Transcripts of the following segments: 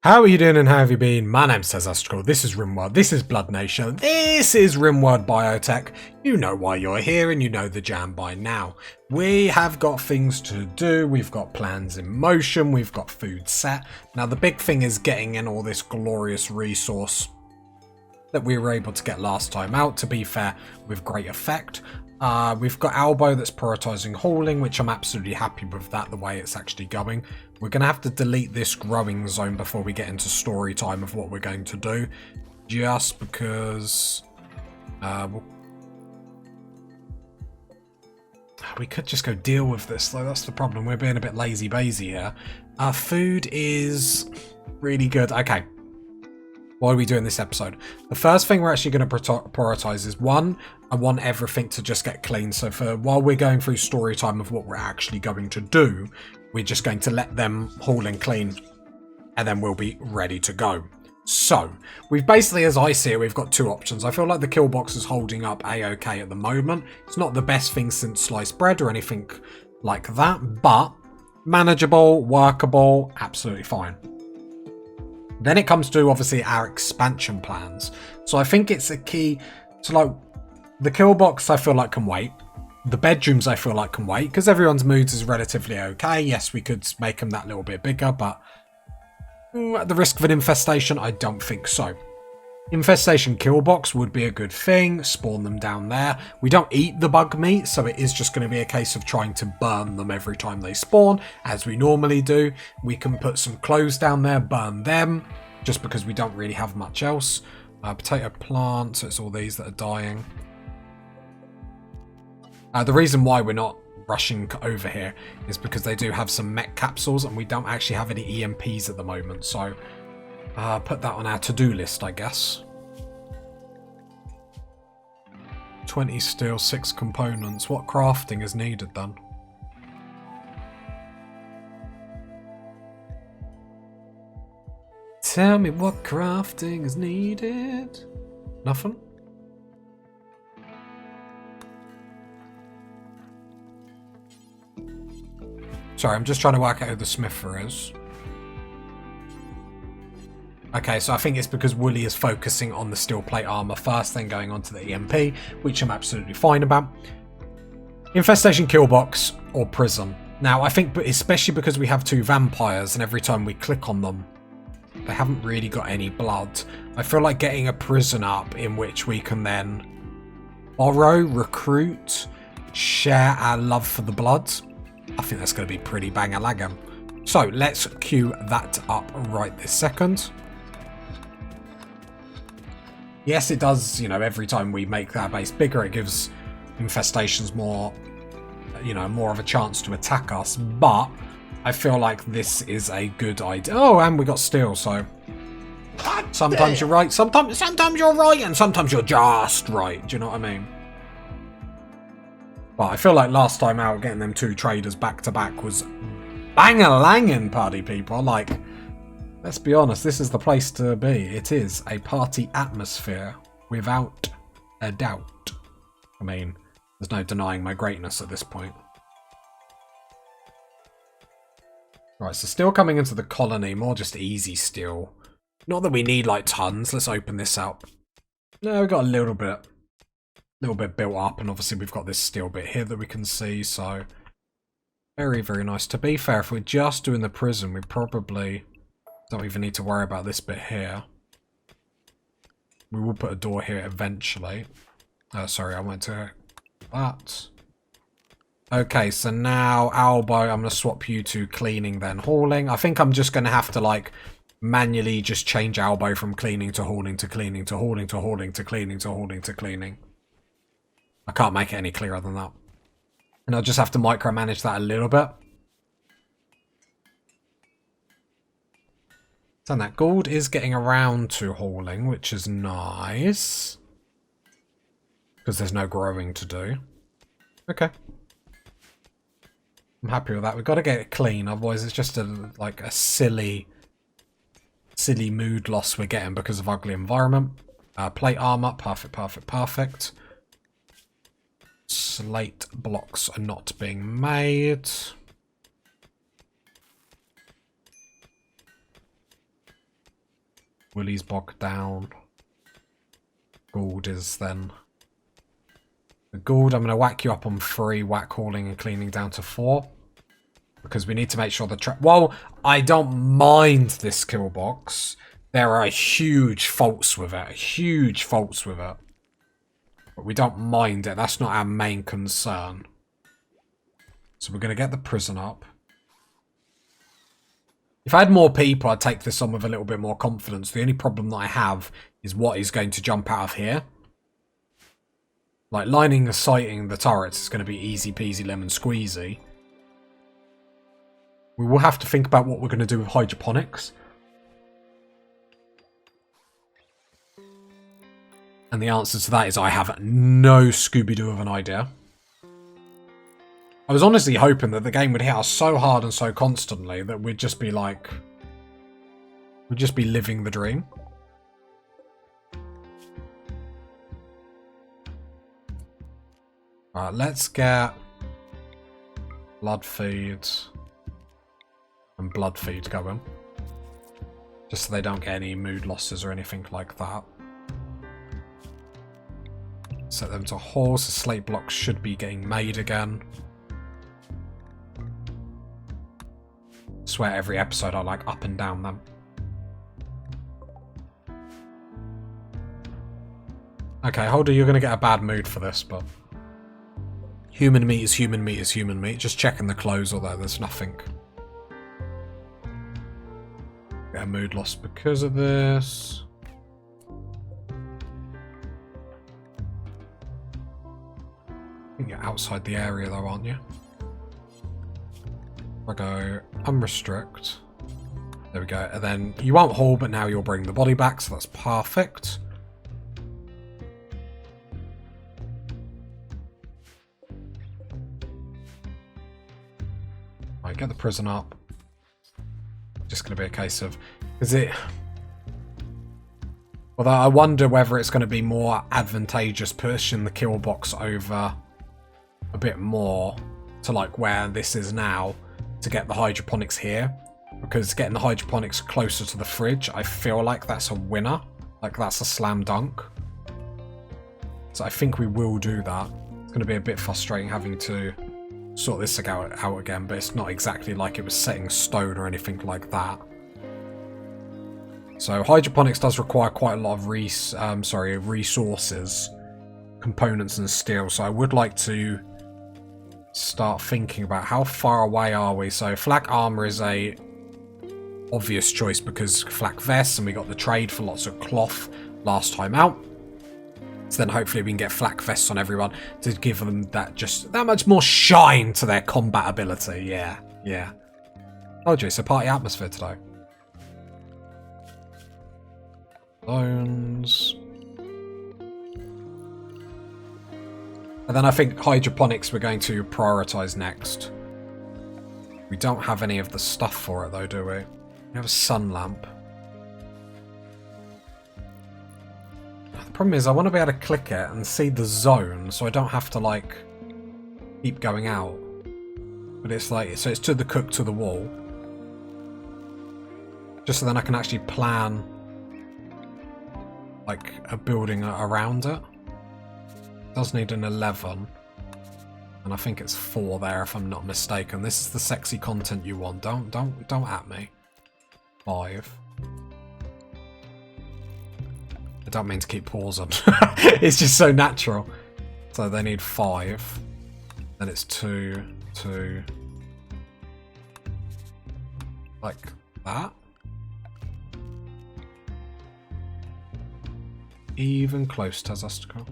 How are you doing and how have you been? My name's Cassandra. This is Rimworld. This is Blood Nation. This is Rimworld Biotech. You know why you're here and you know the jam by now. We have got things to do. We've got plans in motion. We've got food set. Now the big thing is getting in all this glorious resource that we were able to get last time out, to be fair, with great effect. We've got Albo that's prioritising hauling, which I'm absolutely happy with that, the way it's actually going. We're going to have to delete this growing zone before we get into story time of what we're going to do. Just because... we could just go deal with this, though. That's the problem. We're being a bit lazy-bazy here. Our food is really good. Okay. What are we doing this episode? The first thing we're actually going to prioritise is, one, I want everything to just get clean. So while we're going through story time of what we're actually going to do, we're just going to let them haul and clean, and then we'll be ready to go. So, we've basically, as I see it, we've got two options. I feel like the Killbox is holding up a-okay at the moment. It's not the best thing since sliced bread or anything like that, but manageable, workable, absolutely fine. Then it comes to, obviously, our expansion plans. So I think it's a key to, like, the Killbox I feel like can wait. The bedrooms I feel like can wait, because everyone's moods is relatively okay. Yes, we could make them that little bit bigger, but at the risk of an infestation, I don't think so. Infestation Killbox would be a good thing. Spawn them down there. We don't eat the bug meat, so it is just going to be a case of trying to burn them every time they spawn, as we normally do. We can put some clothes down there, burn them, just because we don't really have much else. Potato plant, so it's all these that are dying. The reason why we're not rushing over here is because they do have some mech capsules, and we don't actually have any EMPs at the moment, so... put that on our to-do list, I guess. 20 steel, 6 components. What crafting is needed then? Tell me what crafting is needed. Nothing? Sorry, I'm just trying to work out who the smither is. Okay, so I think it's because Wooly is focusing on the steel plate armor first, then going on to the EMP, which I'm absolutely fine about. Infestation Killbox or prison. Now, I think, especially because we have two vampires, and every time we click on them, they haven't really got any blood. I feel like getting a prison up in which we can then borrow, recruit, share our love for the blood. I think that's going to be pretty bang-a-lagging. So, let's queue that up right this second. Yes, it does, you know, every time we make that base bigger, it gives infestations more, you know, more of a chance to attack us, but I feel like this is a good idea. Oh, and we got steel, so sometimes you're right, sometimes you're right, and sometimes you're just right, do you know what I mean? But I feel like last time out, getting them two traders back to back was bang-a-langin', party people, like... Let's be honest, this is the place to be. It is a party atmosphere, without a doubt. I mean, there's no denying my greatness at this point. Right, so steel coming into the colony, more just easy steel. Not that we need, like, tons. Let's open this up. No, we've got a little bit built up, and obviously we've got this steel bit here that we can see, so... Very, very nice. To be fair, if we're just doing the prison, we probably... don't even need to worry about this bit here. We will put a door here eventually. Sorry, I went to that. Okay, so now, Albo, I'm going to swap you to cleaning, then hauling. I think I'm just going to have to, like, manually just change Albo from cleaning to hauling to cleaning to hauling to hauling to cleaning to hauling to cleaning. I can't make it any clearer than that. And I'll just have to micromanage that a little bit. So that gold is getting around to hauling, which is nice. Because there's no growing to do. Okay. I'm happy with that. We've got to get it clean, otherwise it's just like a silly mood loss we're getting because of ugly environment. Plate armor, perfect, perfect, perfect. Slate blocks are not being made. Willie's bogged down. Gould is then... The Gould, I'm going to whack you up on 3, whack hauling and cleaning down to 4. Because we need to make sure the... Well, I don't mind this Killbox. There are huge faults with it. Huge faults with it. But we don't mind it. That's not our main concern. So we're going to get the prison up. If I had more people, I'd take this on with a little bit more confidence. The only problem that I have is what is going to jump out of here. Like, lining and sighting the turrets is going to be easy peasy lemon squeezy. We will have to think about what we're going to do with hydroponics. And the answer to that is I have no Scooby-Doo of an idea. I was honestly hoping that the game would hit us so hard and so constantly that we'd just be like... We'd just be living the dream. Alright, let's get blood feed and blood feed going. Just so they don't get any mood losses or anything like that. Set them to horse. The slate blocks should be getting made again. I swear every episode I like up and down them. Okay, Holder, you're going to get a bad mood for this, but... Human meat is human meat is human meat. Just checking the clothes, although there's nothing. Get a mood loss because of this. I think you're outside the area though, aren't you? I go unrestrict. There we go. And then you won't haul, but now you'll bring the body back, so that's perfect. Right, get the prison up. Just going to be a case of... Is it... Although I wonder whether it's going to be more advantageous pushing the kill box over a bit more to like where this is now to get the hydroponics here. Because getting the hydroponics closer to the fridge, I feel like that's a winner. Like that's a slam dunk. So I think we will do that. It's going to be a bit frustrating having to sort this out again, but it's not exactly like it was set in stone or anything like that. So hydroponics does require quite a lot of resources, components and steel, so I would like to start thinking about how far away are we. So flak armor is a obvious choice because flak vests, and we got the trade for lots of cloth last time out. So then hopefully we can get flak vests on everyone to give them that much more shine to their combat ability. Yeah, yeah. Oh gee, so party atmosphere today. Loans. And then I think hydroponics we're going to prioritise next. We don't have any of the stuff for it though, do we? We have a sun lamp. The problem is I want to be able to click it and see the zone so I don't have to like keep going out. But it's like, so it's to the cook to the wall. Just so then I can actually plan like a building around it. It does need an 11. And I think it's 4 there if I'm not mistaken. This is the sexy content you want. Don't at me. 5. I don't mean to keep pausing. It's just so natural. So they need 5. Then it's 2, 2. Like that. Even close, Tazastico.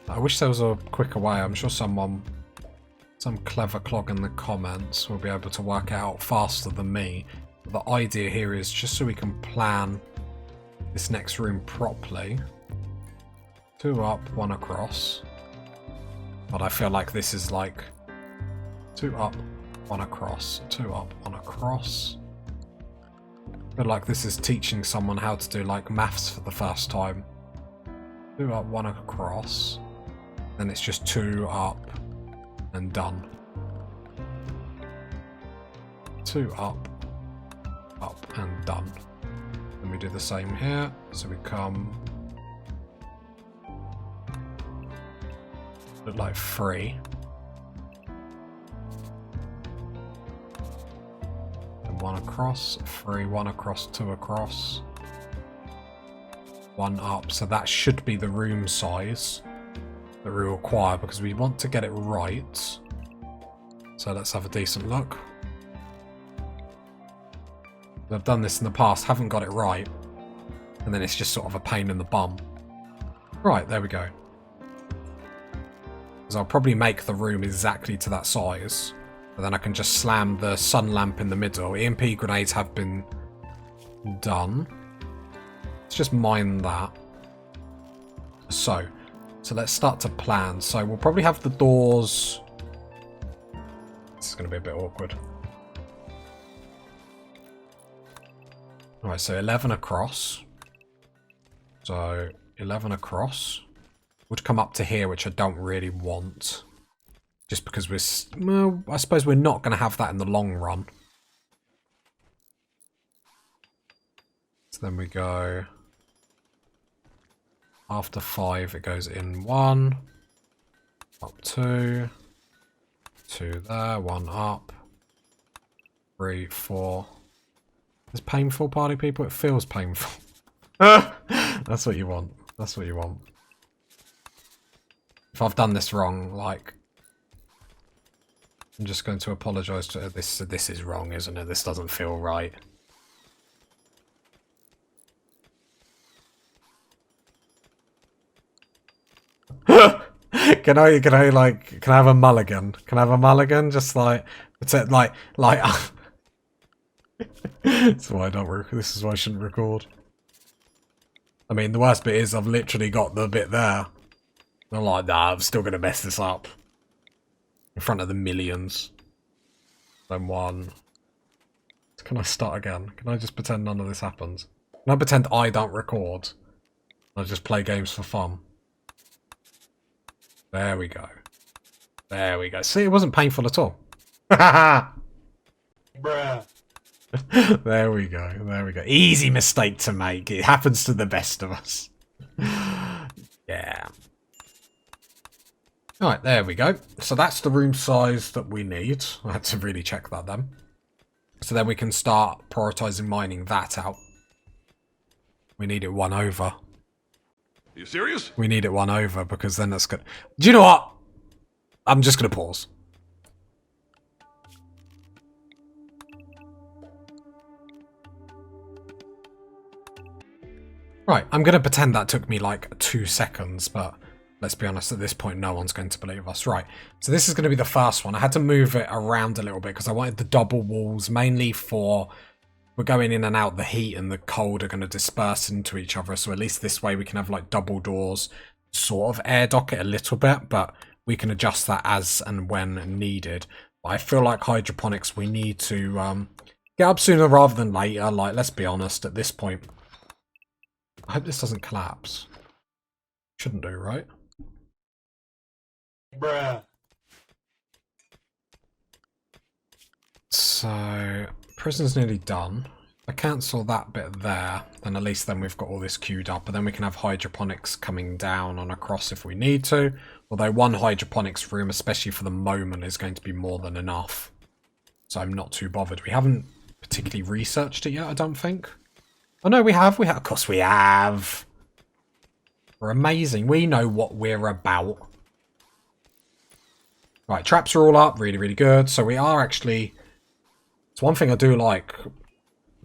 I wish there was a quicker way. I'm sure some clever clog in the comments will be able to work it out faster than me. But the idea here is just so we can plan this next room properly. 2 up, 1 across. But I feel like this is like 2 up, 1 across, 2 up, 1 across. I feel like this is teaching someone how to do like maths for the first time. 2 up, 1 across. Then it's just 2 up and done. 2 up, up, and done. Then we do the same here. So we come... look like 3. And 1 across, 3, 1 across, 2 across. 1 up, so that should be the room size that we require because we want to get it right. So let's have a decent look. I've done this in the past, haven't got it right, and then it's just sort of a pain in the bum. Right, there we go. Because I'll probably make the room exactly to that size, and then I can just slam the sun lamp in the middle. EMP grenades have been done. Let's just mine that. So let's start to plan. So we'll probably have the doors... this is going to be a bit awkward. Alright, so 11 across. So 11 across. Would come up to here, which I don't really want. Just because we're... well, I suppose we're not going to have that in the long run. So then we go... after 5, it goes in 1, up 2, 2 there, 1 up, 3, 4. It's painful, party people. It feels painful. That's what you want. That's what you want. If I've done this wrong, like, I'm just going to apologise to this. This is wrong, isn't it? This doesn't feel right. Can I have a mulligan? Can I have a mulligan? Just like, it's like. That's why I don't work. This is why I shouldn't record. I mean, the worst bit is I've literally got the bit there. I'm like, nah, I'm still gonna mess this up in front of the millions. Then 1. Can I start again? Can I just pretend none of this happens? Can I pretend I don't record? I just play games for fun. There we go. There we go. See, it wasn't painful at all. Bruh. There we go. There we go. Easy mistake to make. It happens to the best of us. Yeah. Alright, there we go. So that's the room size that we need. I had to really check that then. So then we can start prioritising mining that out. We need it 1 over. Are you serious? We need it 1 over because then that's good. Do you know what? I'm just going to pause. Right, I'm going to pretend that took me like 2 seconds, but let's be honest, at this point no one's going to believe us. Right, so this is going to be the first one. I had to move it around a little bit because I wanted the double walls, mainly for... we're going in and out, the heat and the cold are going to disperse into each other, so at least this way we can have like double doors, sort of air dock it a little bit, but we can adjust that as and when needed. But I feel like hydroponics, we need to get up sooner rather than later. Like, let's be honest, at this point, I hope this doesn't collapse. Shouldn't do, right? Bruh. So, prison's nearly done. If I cancel that bit there, then at least then we've got all this queued up, and then we can have hydroponics coming down on across if we need to. Although 1 hydroponics room, especially for the moment, is going to be more than enough. So I'm not too bothered. We haven't particularly researched it yet, I don't think. Oh no, we have. Of course we have. We're amazing. We know what we're about. Right, traps are all up. Really, really good. So we are actually... it's one thing I do like.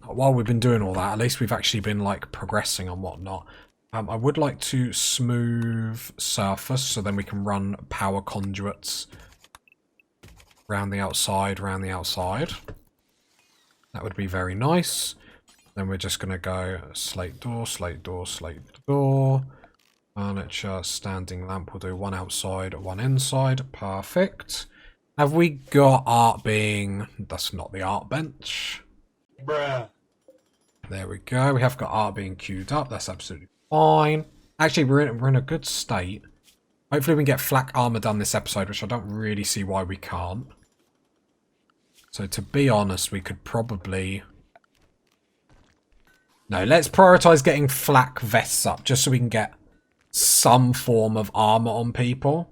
While we've been doing all that, at least we've actually been like progressing and whatnot. I would like to smooth surface so then we can run power conduits around the outside, That would be very nice. Then we're just going to go slate door, slate door, slate door. Furniture, standing lamp. We'll do 1 outside, 1 inside. Perfect. Have we got art being... that's not the art bench. Bruh. There we go. We have got art being queued up. That's absolutely fine. Actually, we're in a good state. Hopefully we can get flak armor done this episode, which I don't really see why we can't. So to be honest, we could probably... No, let's prioritise getting flak vests up, just so we can get some form of armour on people.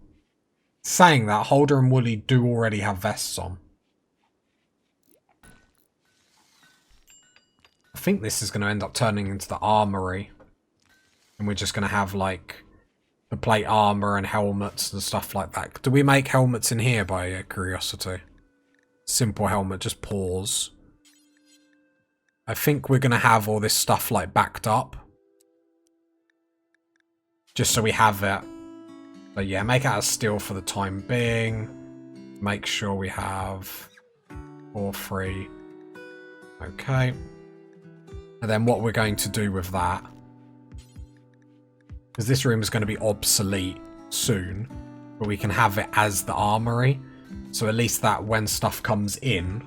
Saying that, Holder and Wooly do already have vests on. I think this is going to end up turning into the armory. And we're just going to have, like, the plate armour and helmets and stuff like that. Do we make helmets in here, by curiosity? Simple helmet, just pause. I think we're going to have all this stuff, like, backed up. Just so we have it. But yeah, make it out of steel for the time being. Make sure we have 4 free. Okay. And then what we're going to do with that, because this room is going to be obsolete soon, but we can have it as the armory. So at least that when stuff comes in,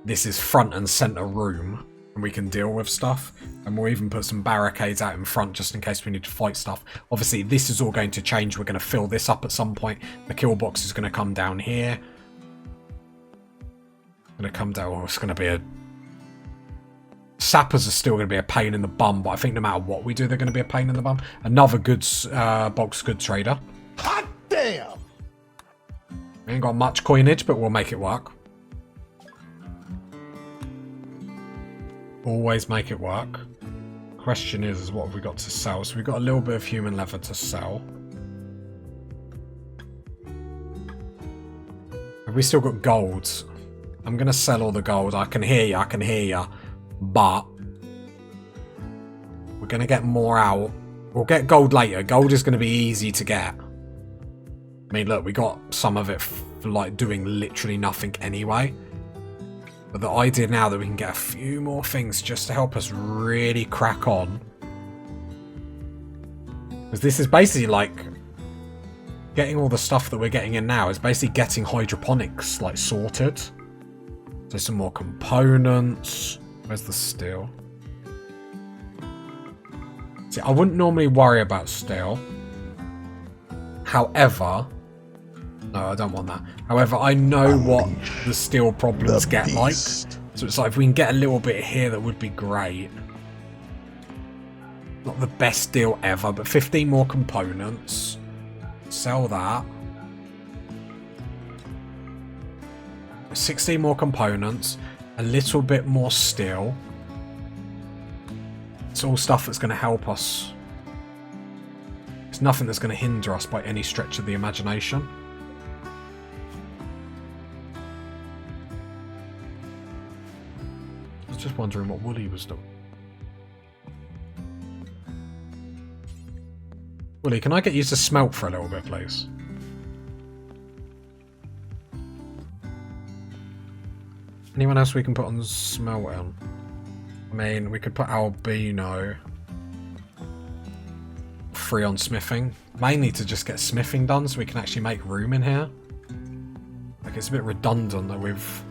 this is front and center room, and we can deal with stuff. And we'll even put some barricades out in front just in case we need to fight stuff. Obviously, this is all going to change. We're going to fill this up at some point. The Killbox is going to come down here. Going to come down. Oh, it's going to be a... Sappers are still going to be a pain in the bum, but I think no matter what we do, they're going to be a pain in the bum. Another goods box goods trader. Hot damn! We ain't got much coinage, but we'll make it work. Always make it work. Question is what have we got to sell? So we've got a little bit of human leather to sell. Have we still got gold? I'm going to sell all the gold. I can hear you, but we're going to get more out. We'll get gold later. Gold is going to be easy to get. I mean, look, we got some of it for like doing literally nothing anyway. But the idea now that we can get a few more things just to help us really crack on. Because this is basically like getting all the stuff that we're getting in now is basically getting hydroponics like sorted. So some more components. Where's the steel? See, I wouldn't normally worry about steel. However... No, I don't want that. However, I know what the steel problems get like. So it's like if we can get a little bit here, that would be great. Not the best deal ever, but 15 more components. Sell that. 16 more components. A little bit more steel. It's all stuff that's going to help us. It's nothing that's going to hinder us by any stretch of the imagination. Just wondering what Wooly was doing. Wooly, can I get you to smelt for a little bit, please? Anyone else we can put on smelt on? I mean, we could put Albino free on smithing. Mainly to just get smithing done so we can actually make room in here. Like, it's a bit redundant that we've...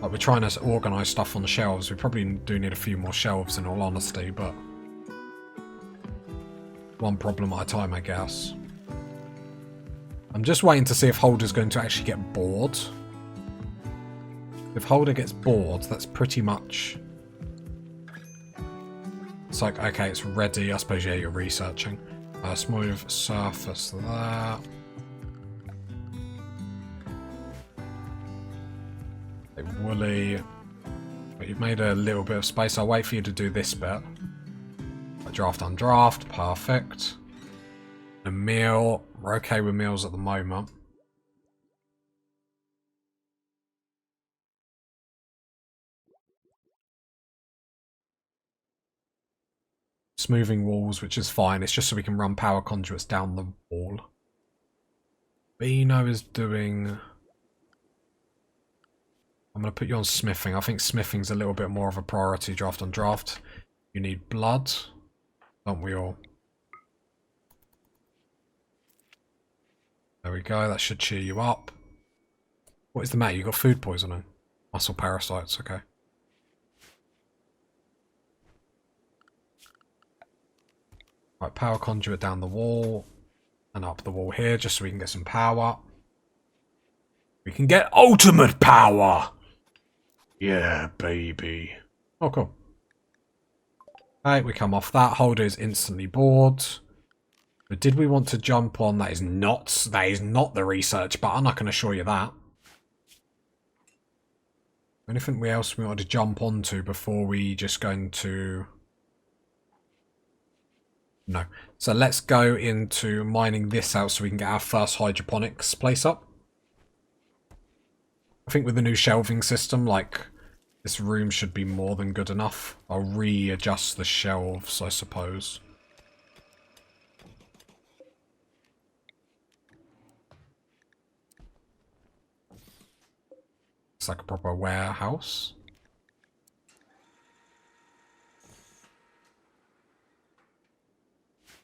Like, we're trying to organise stuff on the shelves. We probably do need a few more shelves, in all honesty, but... One problem at a time, I guess. I'm just waiting to see if Holder's going to actually get bored. If Holder gets bored, that's pretty much... It's like, okay, it's ready. I suppose, yeah, you're researching. Smooth surface there. Wooly, but you've made a little bit of space. I'll wait for you to do this bit. Draft undraft, perfect. A meal, we're okay with meals at the moment. Smoothing walls, which is fine. It's just so we can run power conduits down the wall. Bino is doing... I'm going to put you on smithing. I think smithing's a little bit more of a priority draft on draft. You need blood, don't we all? There we go. That should cheer you up. What is the matter? You got food poisoning? Muscle parasites, okay. Right, power conduit down the wall and up the wall here just so we can get some power. We can get ultimate power! Yeah, baby. Oh, cool. Right, we come off that. Holder is instantly bored. But did we want to jump on? That is not the research button, I can assure you that. Anything else we want to jump onto before we just go into... No. So let's go into mining this out so we can get our first hydroponics place up. I think with the new shelving system, like, this room should be more than good enough. I'll readjust the shelves, I suppose. It's like a proper warehouse.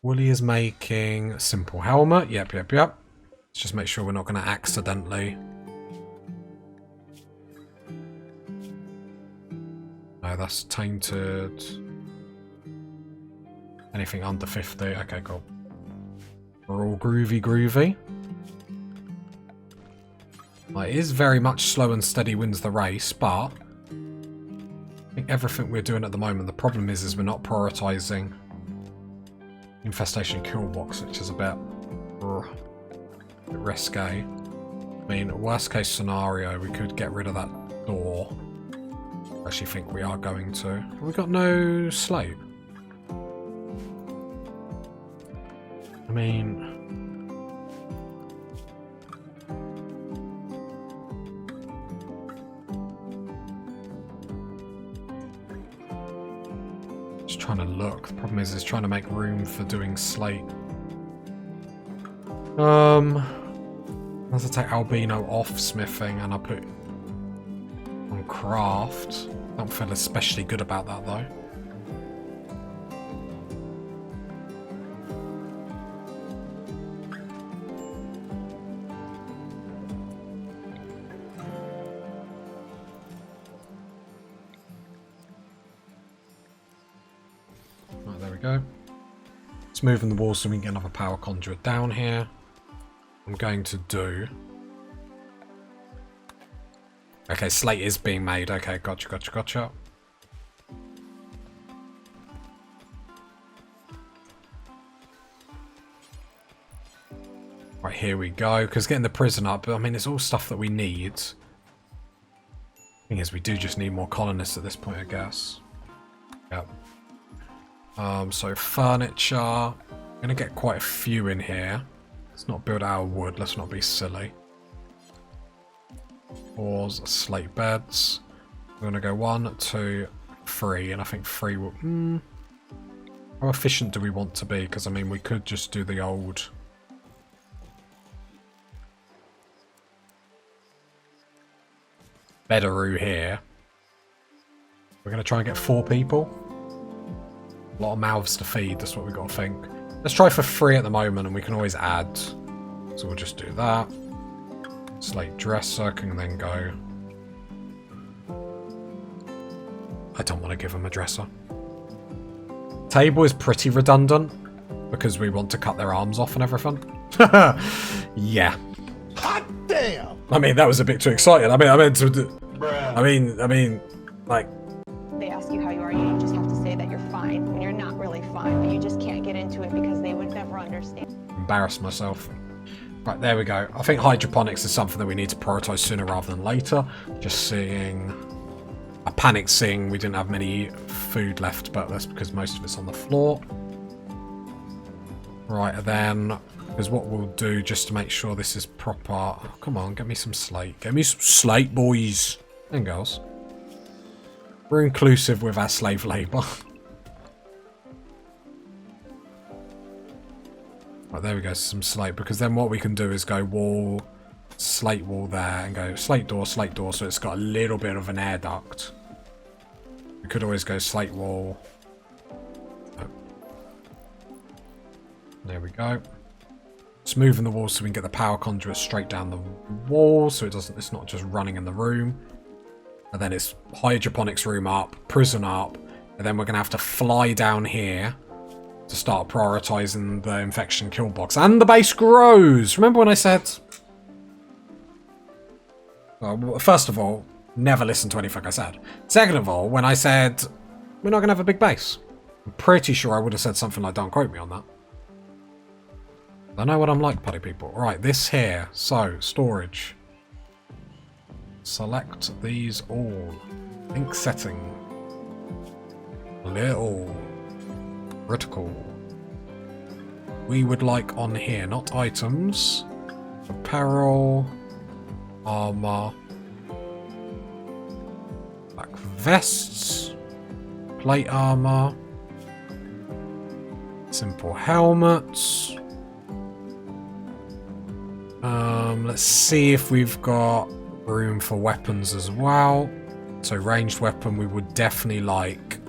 Wooly is making a simple helmet. Yep. Let's just make sure we're not going to accidentally... No, that's tainted. Anything under 50. Okay, cool. We're all groovy. It is very much slow and steady wins the race, but I think everything we're doing at the moment, the problem is we're not prioritising infestation Killbox, which is a bit risque. I mean, worst case scenario, we could get rid of that door. I actually think we are going to. We've got no slate. I mean... Just trying to look. The problem is trying to make room for doing slate. I have to take albino off smithing and I put on craft. Don't feel especially good about that though. Right, there we go. Let's move in the wall so we can get another power conduit down here. I'm going to do... Okay, slate is being made. Okay, gotcha. Right, here we go. Because getting the prison up, I mean, it's all stuff that we need. Thing is, we do just need more colonists at this point, I guess. Yep. So furniture. I'm going to get quite a few in here. Let's not build our wood. Let's not be silly. Floors, slate beds. We're going to go 1, 2, 3, and I think 3 will... How efficient do we want to be? Because, I mean, we could just do the old... Beddaroo here. We're going to try and get 4 people. A lot of mouths to feed, that's what we've got to think. Let's try for 3 at the moment, and we can always add. So we'll just do that. Slate dresser can then go. I don't want to give him a dresser. Table is pretty redundant because we want to cut their arms off and everything. Yeah. Hot damn! I mean, that was a bit too excited. I mean, like. They ask you how you are, you just have to say that you're fine when you're not really fine, but you just can't get into it because they would never understand. Embarrass myself. Right, there we go. I think hydroponics is something that we need to prioritise sooner rather than later. Just seeing... I panicked seeing we didn't have many food left, but that's because most of it's on the floor. Right, and then... Because what we'll do, just to make sure this is proper... Oh, come on, get me some slate. Get me some slate, boys. And girls. We're inclusive with our slave labour. Right, there we go, some slate, because then what we can do is go wall, slate wall there, and go slate door, so it's got a little bit of an air duct. We could always go slate wall. Oh. There we go. Smoothing the wall so we can get the power conduit straight down the wall, so it's not just running in the room. And then it's hydroponics room up, prison up, and then we're going to have to fly down here to start prioritising the infection kill box. And the base grows! Remember when I said... Well, first of all, never listen to anything I said. Second of all, when I said we're not going to have a big base, I'm pretty sure I would have said something like, don't quote me on that. I know what I'm like, putty people. Right, this here. So, storage. Select these all. Ink setting. Little. Critical. We would like on here, not items. Apparel. Armor. Black vests. Plate armor. Simple helmets. Let's see if we've got room for weapons as well. So ranged weapon we would definitely like.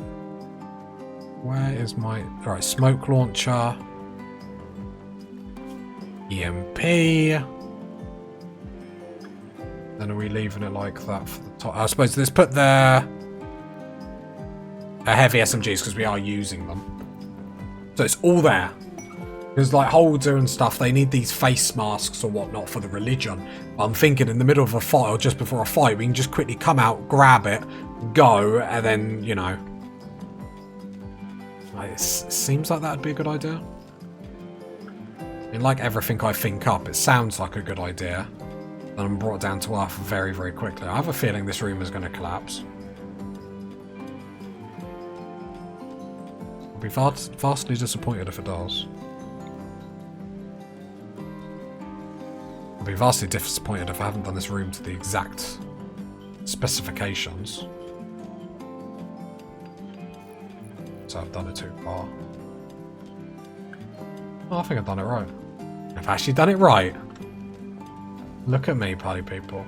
Where is my... Alright, smoke launcher. EMP. Then are we leaving it like that for the top? I suppose let's put the heavy SMGs because we are using them. So it's all there. Because like Holder and stuff, they need these face masks or whatnot for the religion. But I'm thinking in the middle of a fight or just before a fight, we can just quickly come out, grab it, go, and then, you know. It seems like that would be a good idea. I mean, like everything I think up, it sounds like a good idea. And I'm brought down to earth very, very quickly. I have a feeling this room is going to collapse. I'll be vastly disappointed if it does. I'll be vastly disappointed if I haven't done this room to the exact specifications. So I've done it too far. Oh, I think I've done it right. I've actually done it right. Look at me, party people.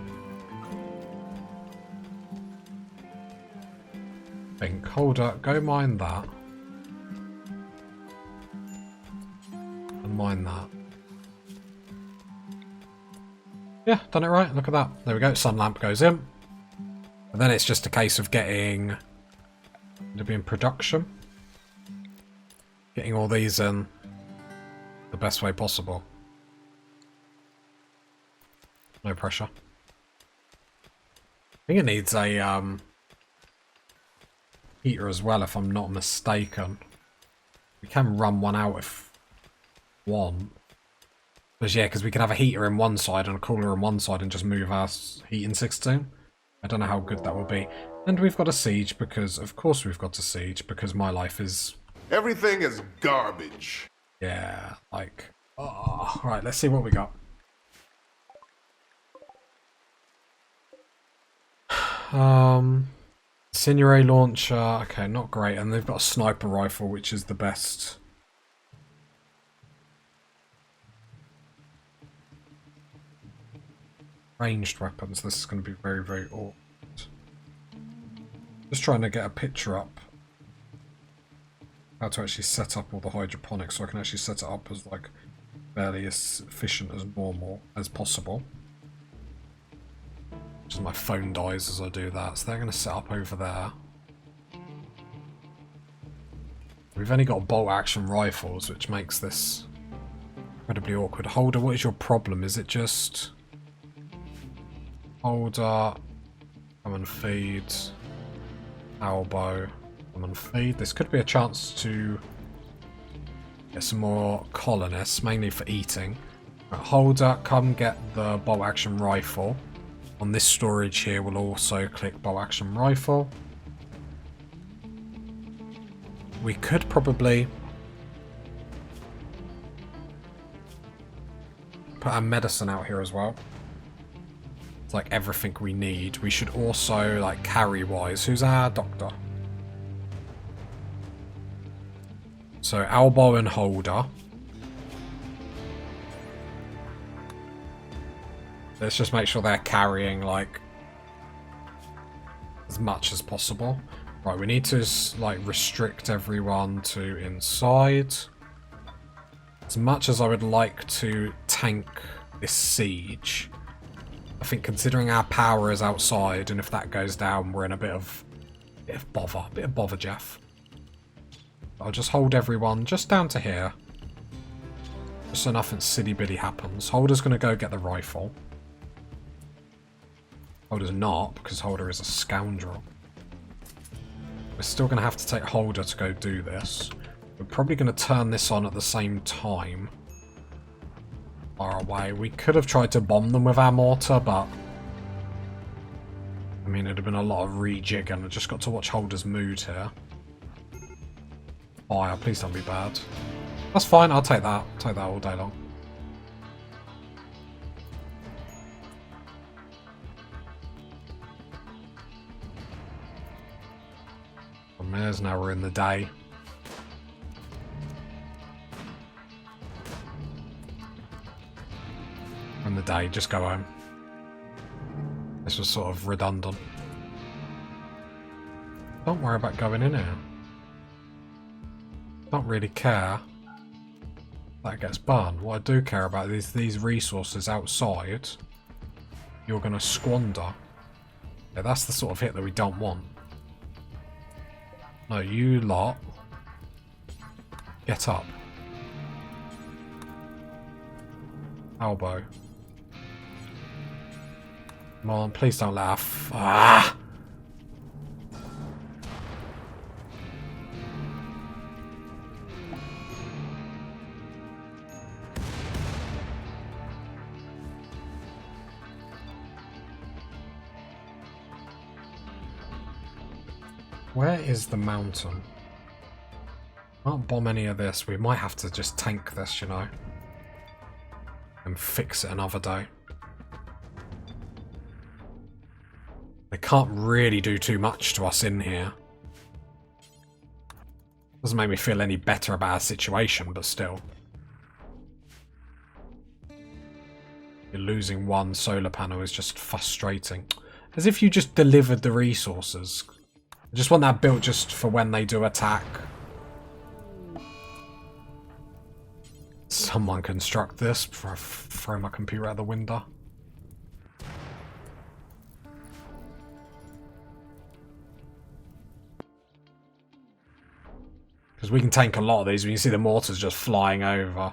Think, Holder, go mine that. And mine that. Yeah, done it right. Look at that. There we go. Sun lamp goes in. And then it's just a case of getting... to be in production. Getting all these in the best way possible. No pressure. I think it needs a heater as well, if I'm not mistaken. We can run one out if one. But yeah, because we can have a heater in one side and a cooler on one side and just move our heating system. I don't know how good that will be. And we've got a siege because, of course we've got a siege, because my life is... Everything is garbage. Yeah, like... Oh, right, let's see what we got. Incendiary launcher, okay, not great. And they've got a sniper rifle, which is the best. Ranged weapons, this is going to be very, very awkward. Just trying to get a picture up. How to actually set up all the hydroponics so I can actually set it up as like fairly as efficient as normal as possible. Just my phone dies as I do that, so they're going to set up over there. We've only got bolt action rifles, which makes this incredibly awkward. Holder, what is your problem? Is it just... Holder, come and feed. Elbow, come and feed. This could be a chance to get some more colonists, mainly for eating. Right, Holder, come get the bolt action rifle. On this storage here, we'll also click bolt action rifle. We could probably put our medicine out here as well. It's like everything we need. We should also, like, carry-wise. Who's our doctor? So, elbow and Holder. Let's just make sure they're carrying, like, as much as possible. Right, we need to, like, restrict everyone to inside. As much as I would like to tank this siege, I think considering our power is outside, and if that goes down, we're in a bit of bother, Jeff. I'll just hold everyone just down to here. Just so nothing silly bitty happens. Holder's going to go get the rifle. Holder's not, because Holder is a scoundrel. We're still going to have to take Holder to go do this. We're probably going to turn this on at the same time. Far away. We could have tried to bomb them with our mortar, but... I mean, it'd have been a lot of rejigging. I just got to watch Holder's mood here. Fire, please don't be bad. That's fine, I'll take that. Take that all day long. There's now we're in the day. In the day, just go home. This was sort of redundant. Don't worry about going in here. Don't really care. That gets burned. What I do care about is these resources outside. You're going to squander. Yeah, that's the sort of hit that we don't want. No, you lot. Get up. Elbow. Come on, please don't laugh. Ah! Where is the mountain? Can't bomb any of this. We might have to just tank this, you know. And fix it another day. They can't really do too much to us in here. Doesn't make me feel any better about our situation, but still. You're losing one solar panel is just frustrating. As if you just delivered the resources. I just want that built just for when they do attack. Someone construct this before I throw my computer out the window. Because we can tank a lot of these. We can see the mortars just flying over.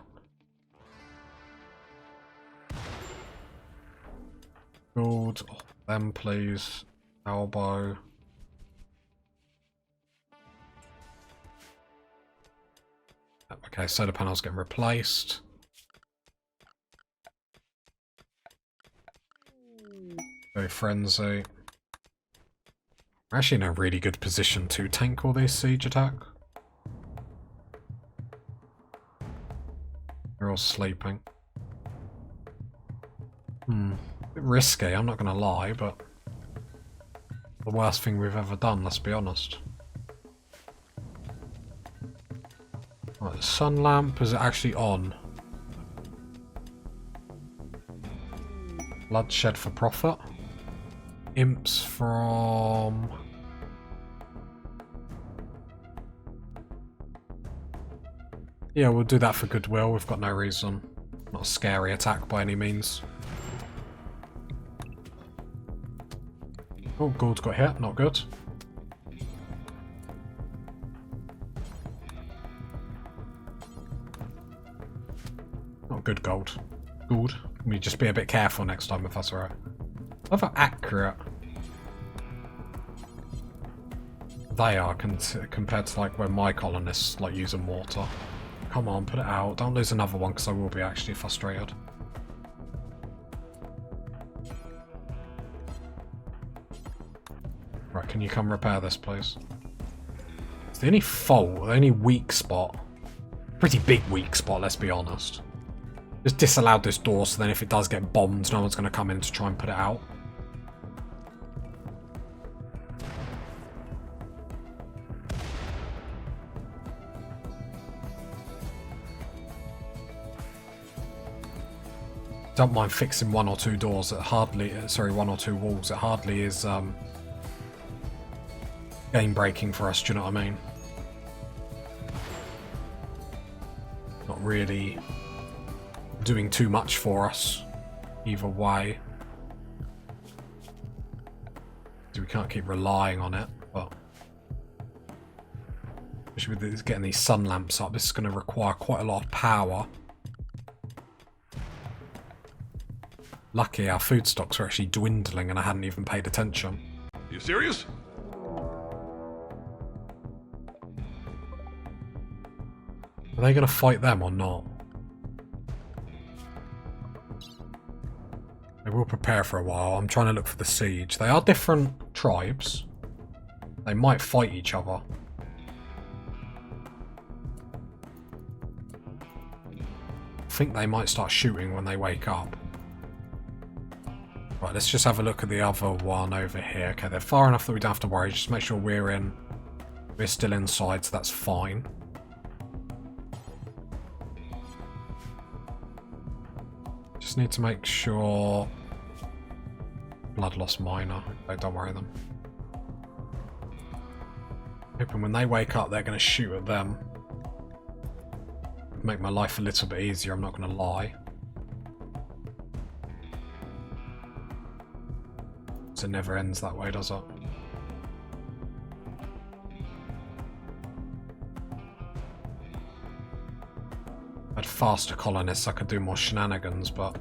Gold. Oh, them please. Elbow. Okay, solar panels getting replaced. Very frenzy. We're actually in a really good position to tank all this siege attack. They're all sleeping. A bit risky, I'm not going to lie, but the worst thing we've ever done, let's be honest. Right, the sun lamp, is it actually on? Bloodshed for profit. Imps from... Yeah, we'll do that for goodwill. We've got no reason. Not a scary attack by any means. Oh, gold's got hit. Not good. Not good gold. Good. Let me just be a bit careful next time if that's alright. Love how accurate they are compared to like when my colonists like use a mortar. Come on, put it out. Don't lose another one because I will be actually frustrated. Right, can you come repair this, please? It's the only fault, the only weak spot. Pretty big weak spot, let's be honest. Just disallowed this door, so then if it does get bombed, no one's going to come in to try and put it out. Don't mind fixing one or two doors. It hardly, sorry, one or two walls. It hardly is game breaking for us. Do you know what I mean? Not really doing too much for us either way. So we can't keep relying on it, but especially with getting these sun lamps up, this is going to require quite a lot of power. Lucky our food stocks were actually dwindling and I hadn't even paid attention. You serious? Are they going to fight them or not? They will prepare for a while. I'm trying to look for the siege. They are different tribes. They might fight each other. I think they might start shooting when they wake up. Right, let's just have a look at the other one over here. Okay, they're far enough that we don't have to worry. Just make sure we're still inside, so that's fine. Just need to make sure... Blood loss minor. Okay, don't worry them. Hoping when they wake up they're going to shoot at them. Make my life a little bit easier, I'm not going to lie. So it never ends that way, does it? If I had faster colonists, I could do more shenanigans, but...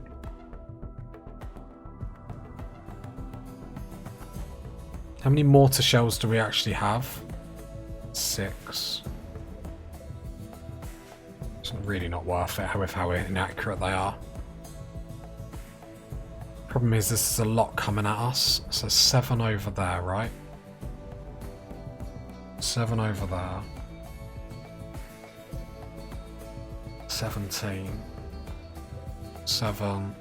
How many mortar shells do we actually have? 6. It's really not worth it with how inaccurate they are. Problem is this is a lot coming at us. So 7 over there, right? 7 over there. 17. 7.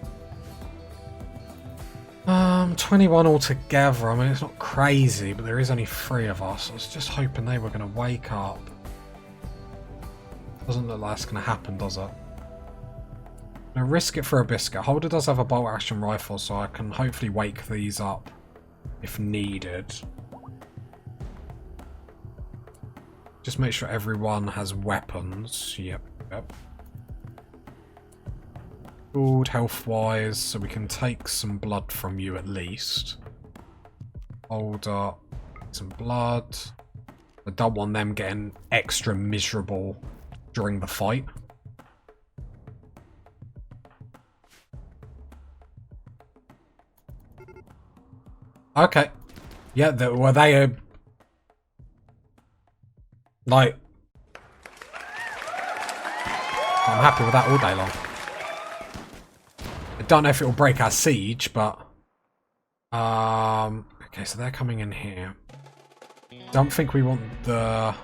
21 altogether. I mean, it's not crazy, but there is only 3 of us. I was just hoping they were going to wake up. Doesn't look like that's going to happen, does it? Now, risk it for a biscuit. Holder does have a bolt action rifle, so I can hopefully wake these up if needed. Just make sure everyone has weapons. Yep. Good health-wise, so we can take some blood from you at least. Holder, some blood. I don't want them getting extra miserable during the fight. Okay. Yeah, were they like... I'm happy with that all day long. I don't know if it will break our siege, but... Okay, so they're coming in here. Don't think we want the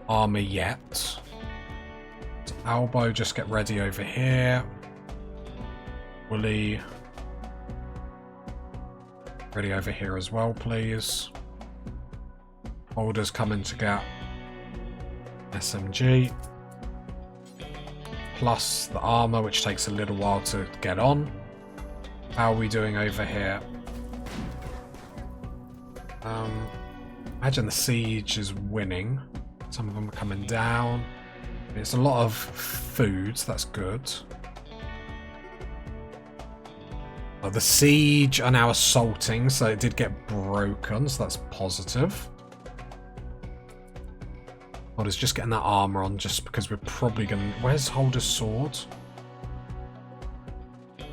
armor yet. So Albo, just get ready over here. Wooly... Ready over here as well, please. Holder's coming to get SMG. Plus the armor, which takes a little while to get on. How are we doing over here? Imagine the siege is winning. Some of them are coming down. It's a lot of food, so that's good. Oh, the siege are now assaulting, so it did get broken, so that's positive. Holder's just getting that armor on, just because we're probably going to... Where's Holder's sword?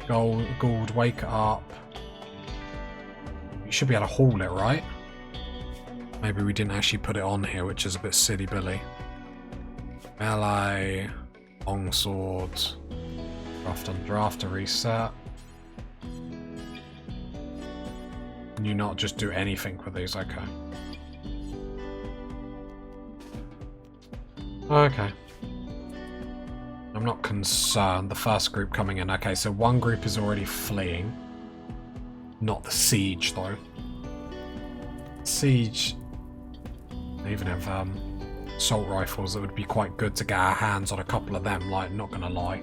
Gould, wake up. You should be able to haul it, right? Maybe we didn't actually put it on here, which is a bit silly Billy. Melee, long sword, draft on draft to reset. Can you not just do anything with these? Okay. Okay. I'm not concerned. The first group coming in. Okay, so one group is already fleeing. Not the siege, though. Siege... They even have assault rifles. It would be quite good to get our hands on a couple of them, like, not gonna lie.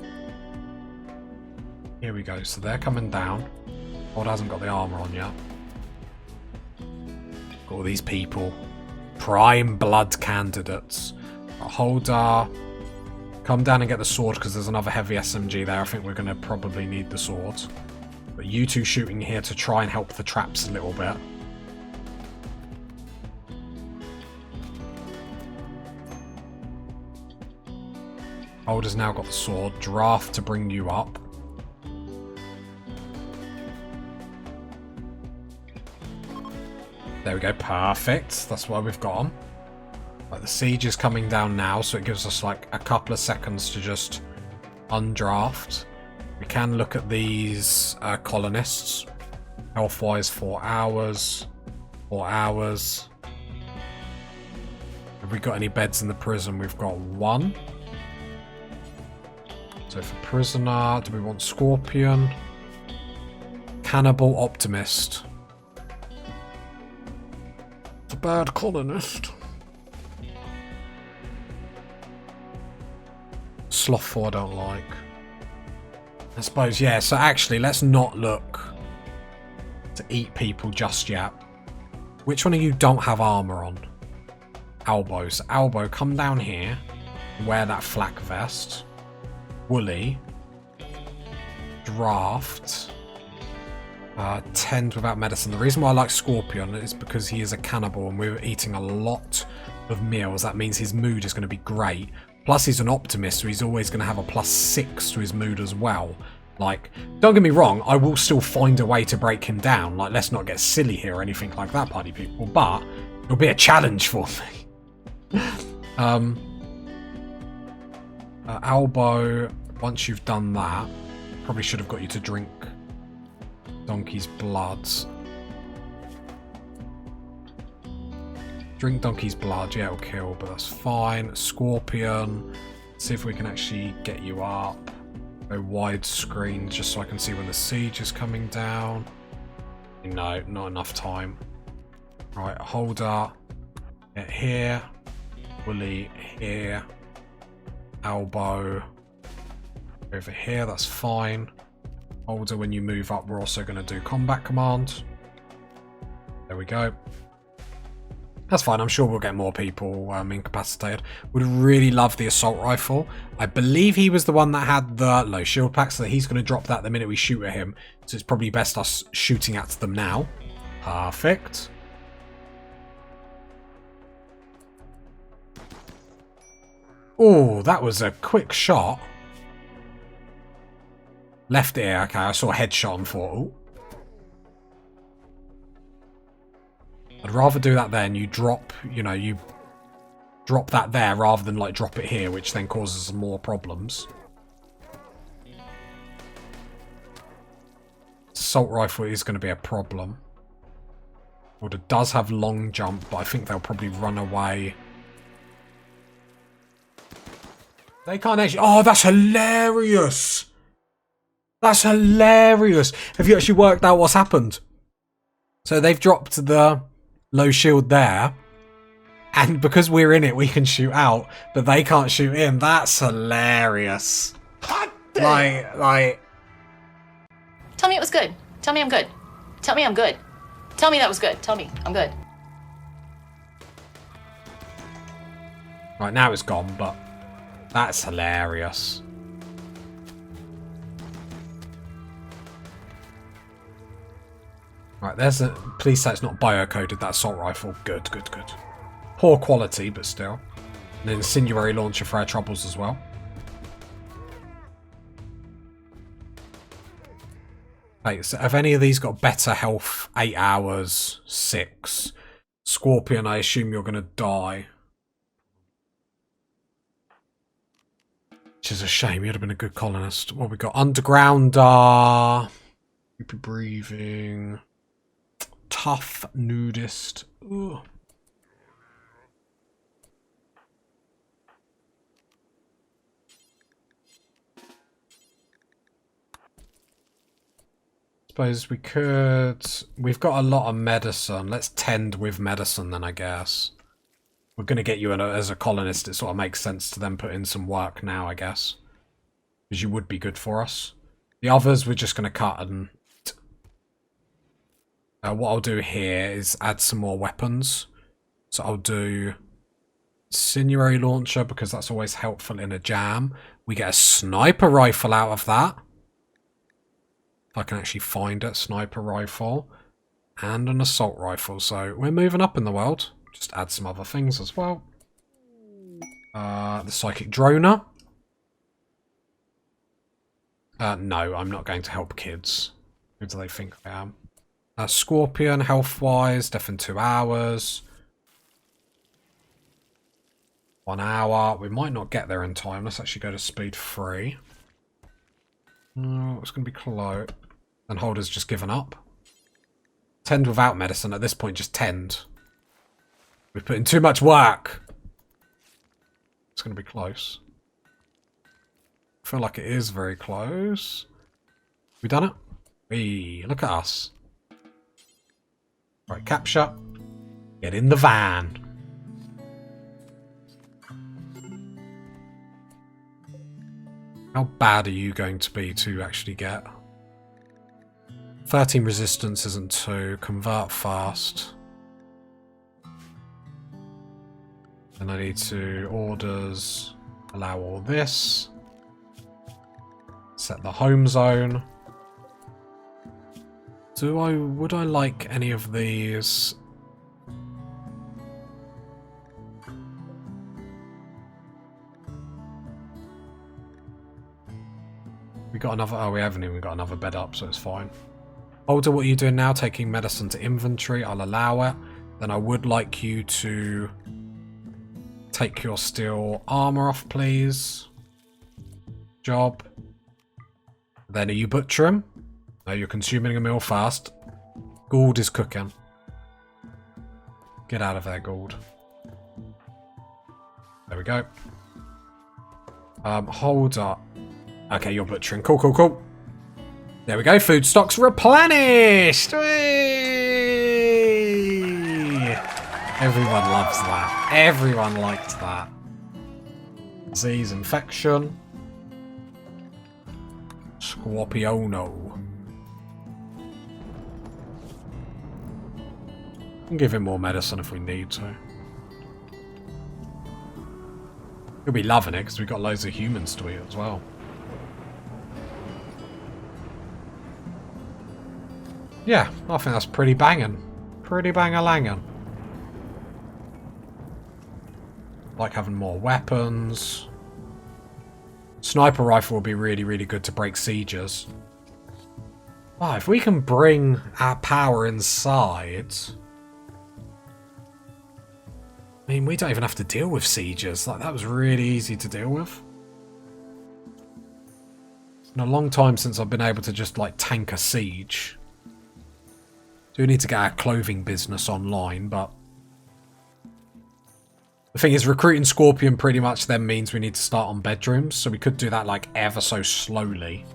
Here we go. So they're coming down. Odd hasn't got the armor on yet. Got all these people. Prime blood candidates. Holder, come down and get the sword because there's another heavy SMG there. I think we're going to probably need the sword. But you two shooting here to try and help the traps a little bit. Holder's now got the sword. Draft to bring you up. There we go, perfect. That's why we've got them. Like, the siege is coming down now, so it gives us like a couple of seconds to just undraft. We can look at these colonists. Health-wise, 4 hours. 4 hours. Have we got any beds in the prison? We've got 1. So for prisoner, do we want Scorpion? Cannibal Optimist. It's a bad colonist. Slothful I don't like. I suppose, yeah, so actually let's not look to eat people just yet. Which one of you don't have armour on? Elbow. So Elbow, come down here. Wear that flak vest. Woolly. Draft. Tend without medicine. The reason why I like Scorpion is because he is a cannibal and we're eating a lot of meals. That means his mood is going to be great. Plus he's an optimist, so he's always going to have a +6 to his mood as well. Like, don't get me wrong, I will still find a way to break him down. Like, let's not get silly here or anything like that, party people. But it'll be a challenge for me. Elbow, once you've done that, probably should have got you to drink Donkey's blood. Drink Donkey's blood, yeah, it'll kill, but that's fine. Scorpion, see if we can actually get you up. Go widescreen just so I can see when the siege is coming down. No, not enough time. Right, Holder, get here. Woolly, here. Elbow, over here, that's fine. Holder, when you move up, we're also going to do combat command. There we go. That's fine, I'm sure we'll get more people incapacitated. Would really love the assault rifle. I believe he was the one that had the low shield pack, so he's going to drop that the minute we shoot at him. So it's probably best us shooting at them now. Perfect. Oh, that was a quick shot. Left ear, okay, I saw a headshot and thought, ooh. I'd rather do that then. You drop, you know, you drop that there rather than like drop it here, which then causes more problems. Assault rifle is going to be a problem. Well, it does have long jump, but I think they'll probably run away. They can't actually... Oh, that's hilarious! That's hilarious! Have you actually worked out what's happened? So they've dropped the low shield there, and because we're in it we can shoot out, but they can't shoot in. That's hilarious. Like Tell me it was good. Tell me I'm good. Tell me I'm good. Tell me that was good. Tell me I'm good. right now it's gone, but that's hilarious. Right, there's a... Please say it's not biocoded, that assault rifle. Good, good, good. Poor quality, but still. An incendiary launcher for our troubles as well. Okay, so have any of these got better health? 8 hours, 6. Scorpion, I assume you're going to die. Which is a shame, you'd have been a good colonist. What have we got? Underground, Creepy breathing... Tough nudist. Ooh. Suppose we could... We've got a lot of medicine. Let's tend with medicine then, I guess. We're going to get you in as a colonist. It sort of makes sense to then put in some work now, I guess. Because you would be good for us. The others we're just going to cut and... what I'll do here is add some more weapons. So I'll do incendiary launcher because that's always helpful in a jam. We get a sniper rifle out of that. If I can actually find it. Sniper rifle. And an assault rifle. So we're moving up in the world. Just add some other things as well. The psychic droner. No, I'm not going to help kids. Who do they think I am? Scorpion, health-wise, death in 2 hours. 1 hour. We might not get there in time. Let's actually go to speed 3. No, it's going to be close. And Holder's just given up. Tend without medicine. At this point, just tend. We've put in too much work. It's going to be close. I feel like it is very close. We done it? Hey, look at us. Right, capture. Get in the van. How bad are you going to be to actually get? 13 resistance isn't 2. Convert fast. And I need to orders. Allow all this. Set the home zone. Would I like any of these? We got another, oh, we haven't even got another bed up, so it's fine. Older, what are you doing now? Taking medicine to inventory. I'll allow it. Then I would like you to take your steel armor off, please. Job. Then are you butchering? No, you're consuming a meal fast. Gould is cooking. Get out of there, Gould. There we go. Hold up. Okay, you're butchering. Cool, cool, cool. There we go. Food stocks replenished. Whee! Everyone loves that. Everyone liked that. Disease infection. Scorpiono. Can give him more medicine if we need to. He'll be loving it because we've got loads of humans to eat as well. Yeah, I think that's pretty banging. Pretty bang-a-langin'. Like having more weapons. Sniper rifle would be really, really good to break sieges. Oh, if we can bring our power inside... I mean, we don't even have to deal with sieges. Like, that was really easy to deal with. It's been a long time since I've been able to just, like, tank a siege. Do need to get our clothing business online, but... The thing is, recruiting Scorpion pretty much then means we need to start on bedrooms, so we could do that, like, ever so slowly.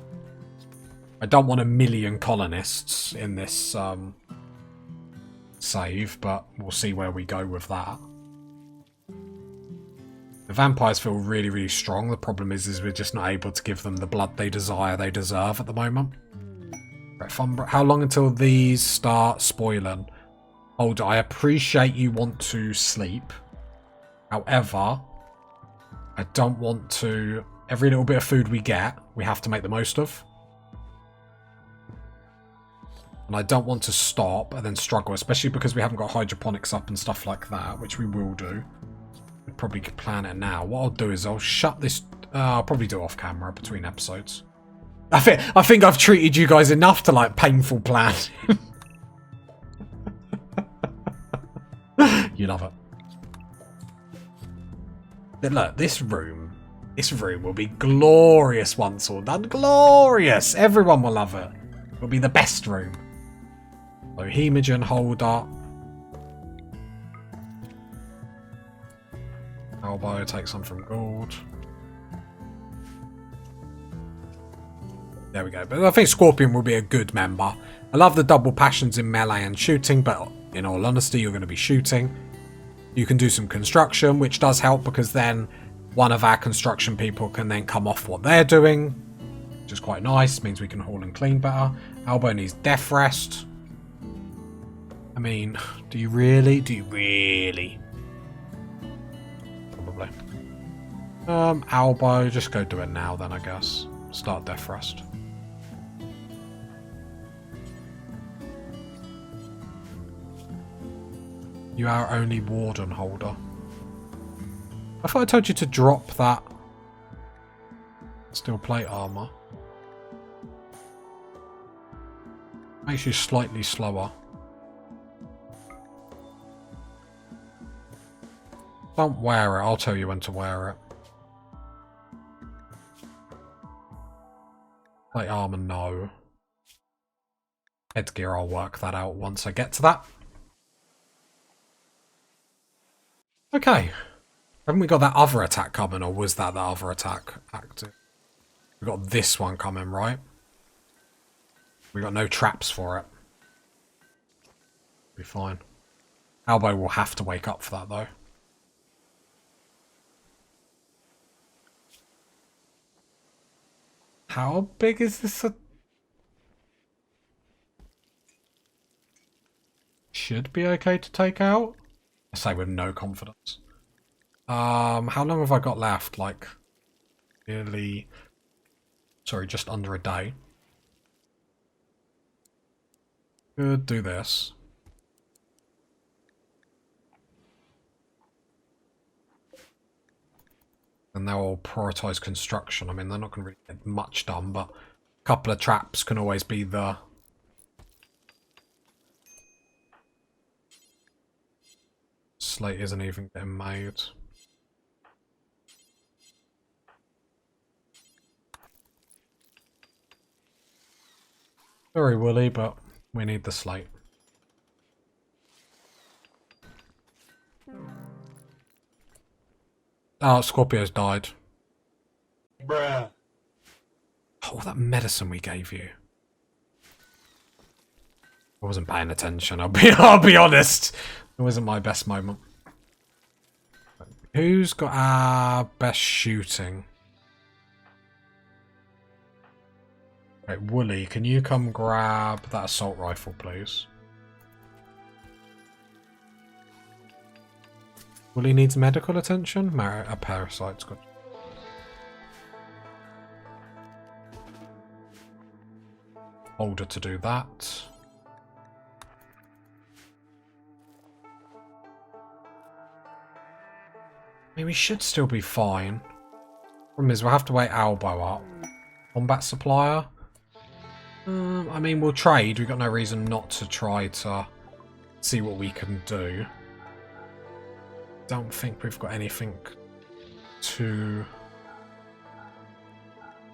I don't want 1 million colonists in this, save, but we'll see where we go with that. The vampires feel really, really strong. The problem is we're just not able to give them the blood they desire, they deserve at the moment. Right, how long until these start spoiling? Hold on, I appreciate you want to sleep. However, I don't want to... Every little bit of food we get, we have to make the most of. And I don't want to stop and then struggle, especially because we haven't got hydroponics up and stuff like that, which we will do. We'd probably plan it now. What I'll do is I'll shut this... I'll probably do it off camera between episodes. I think I've treated you guys enough to, like, painful plan. You love it. But look, this room will be glorious once all done. Glorious! Everyone will love it. It'll be the best room. So, Hemogen holder. Elbow, take some from Gould. There we go. But I think Scorpion will be a good member. I love the double passions in melee and shooting, but in all honesty, you're going to be shooting. You can do some construction, which does help because then one of our construction people can then come off what they're doing, which is quite nice. Means we can haul and clean better. Elbow needs death rest. I mean, do you really? Do you really? Probably. Elbow, just go do it now then, I guess. Start death rest. You are only warden holder. I thought I told you to drop that steel plate armor. Makes you slightly slower. Don't wear it. I'll tell you when to wear it. Plate armor, no. Headgear, I'll work that out once I get to that. Okay. Haven't we got that other attack coming, or was that the other attack active? We got this one coming, right? We got no traps for it. Be fine. Albo will have to wake up for that, though. How big is this? Should be okay to take out. I say with no confidence. How long have I got left? Like, nearly... Sorry, just under a day. Could do this. And they'll prioritise construction. I mean, they're not going to really get much done, but a couple of traps can always be the... Slate isn't even getting made. Very woolly, but we need the slate. Oh, Scorpio's died. Bruh. Oh, that medicine we gave you. I wasn't paying attention. I'll be honest. It wasn't my best moment. Who's got our best shooting? Right, Wooly, can you come grab that assault rifle, please? Wooly needs medical attention? A parasite's good. Older to do that. I mean, we should still be fine. Problem is, we'll have to wait Albo up. Combat supplier? I mean, we'll trade. We've got no reason not to try to see what we can do. Don't think we've got anything to...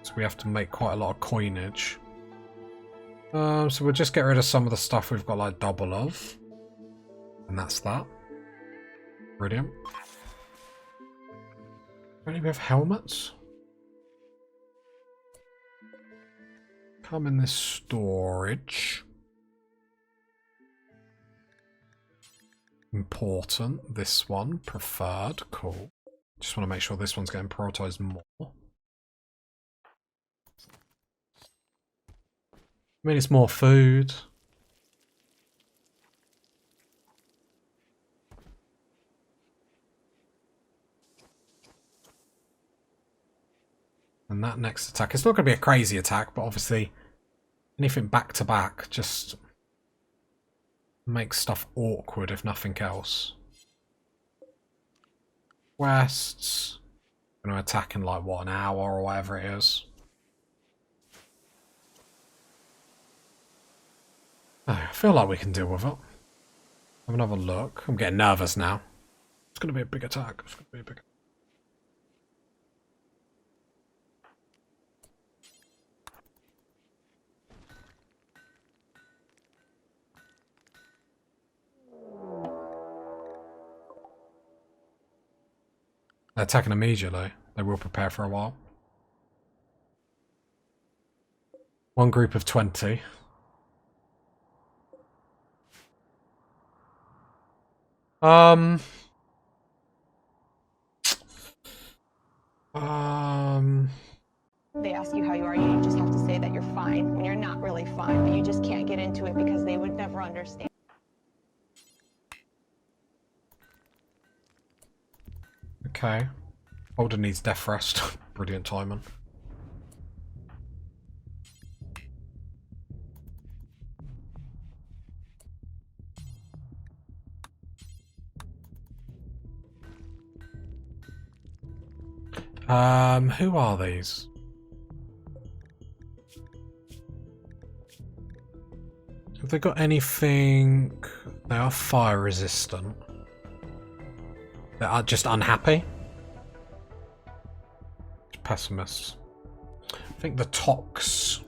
So we have to make quite a lot of coinage. So we'll just get rid of some of the stuff we've got like double of. And that's that. Brilliant. Only we have helmets? Come in this storage. Important. This one. Preferred. Cool. Just want to make sure this one's getting prioritized more. I mean, it's more food. And that next attack, it's not going to be a crazy attack, but obviously anything back to back just makes stuff awkward if nothing else. Quests. Going to attack in like, what, an hour or whatever it is. Oh, I feel like we can deal with it. Have another look. I'm getting nervous now. It's going to be a big attack. It's going to be a big attack. They're attacking immediately. They will prepare for a while. One group of 20. They ask you how you are, you just have to say that you're fine when you're not really fine, but you just can't get into it because they would never understand. Okay. Holden needs death rest. Brilliant timing. Who are these? they got anything? They are fire resistant. They are just unhappy. Pessimists. I think the Tox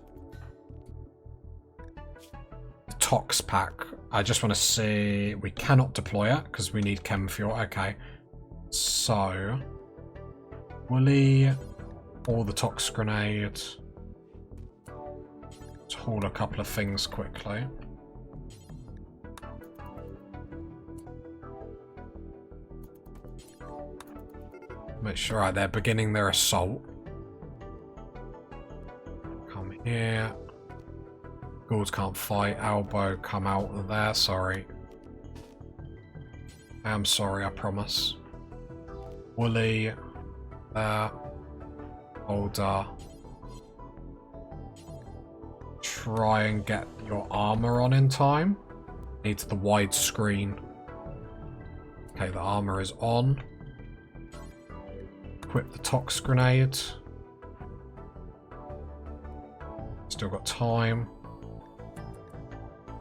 pack. I just want to see. We cannot deploy it because we need chem fuel. Okay. So, Woolly, or the Tox grenade. Let's haul a couple of things quickly. Make sure, right, they're beginning their assault. Come here. Ghouls can't fight. Elbow, come out of there. Sorry. I'm sorry, I promise. Woolly. There. Older. Try and get your armor on in time. Needs the wide screen. Okay, the armor is on. Equip the Tox grenade. Still got time.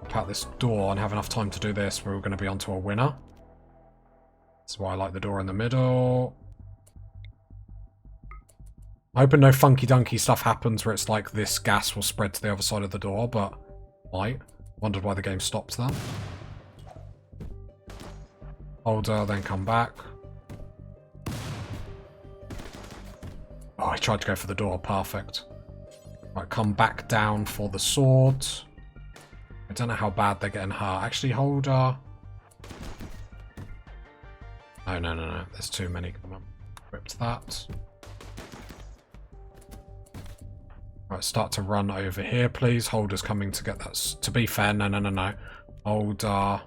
Pop out this door and have enough time to do this. We're going to be onto a winner. That's why I like the door in the middle. I'm hoping no funky dunky stuff happens where it's like this gas will spread to the other side of the door, but might. Wondered why the game stopped that. Older, then come back. Oh, I tried to go for the door. Perfect. Right, come back down for the sword. I don't know how bad they're getting hurt. Actually, hold her. Oh, no. There's too many. Come on. Equipped that. Right, start to run over here, please. Holder's coming to get that. To be fair, no. Holder.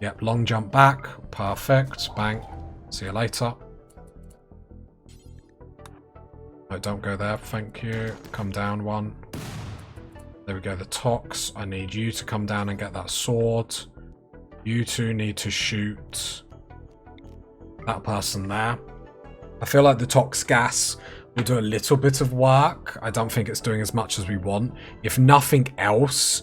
Yep, long jump back. Perfect. Bang. See you later. No, don't go there. Thank you. Come down one. There we go. The Tox. I need you to come down and get that sword. You two need to shoot that person there. I feel like the Tox gas will do a little bit of work. I don't think it's doing as much as we want. If nothing else,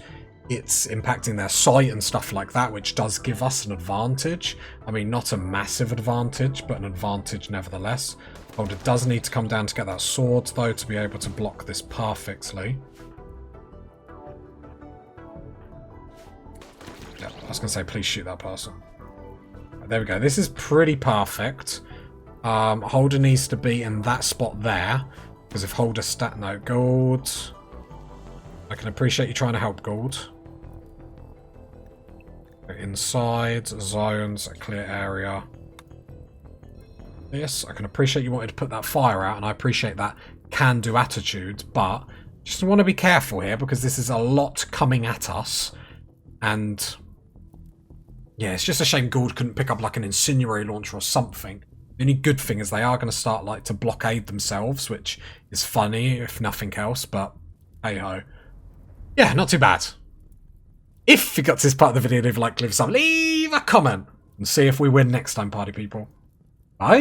it's impacting their sight and stuff like that, which does give us an advantage. I mean, not a massive advantage, but an advantage nevertheless. Holder does need to come down to get that sword, though, to be able to block this perfectly. Yeah, I was going to say, please shoot that person. There we go. This is pretty perfect. Holder needs to be in that spot there, because if Holder no, Gold. I can appreciate you trying to help, Gold. Inside, zones, a clear area. Yes, I can appreciate you wanted to put that fire out, and I appreciate that can-do attitude, but just want to be careful here, because this is a lot coming at us, and yeah, it's just a shame Gould couldn't pick up like an incendiary launcher or something. The only good thing is they are going to start like to blockade themselves, which is funny if nothing else, but hey-ho. Yeah, not too bad. If you got to this part of the video and you've liked, leave a comment and see if we win next time, party people. Bye!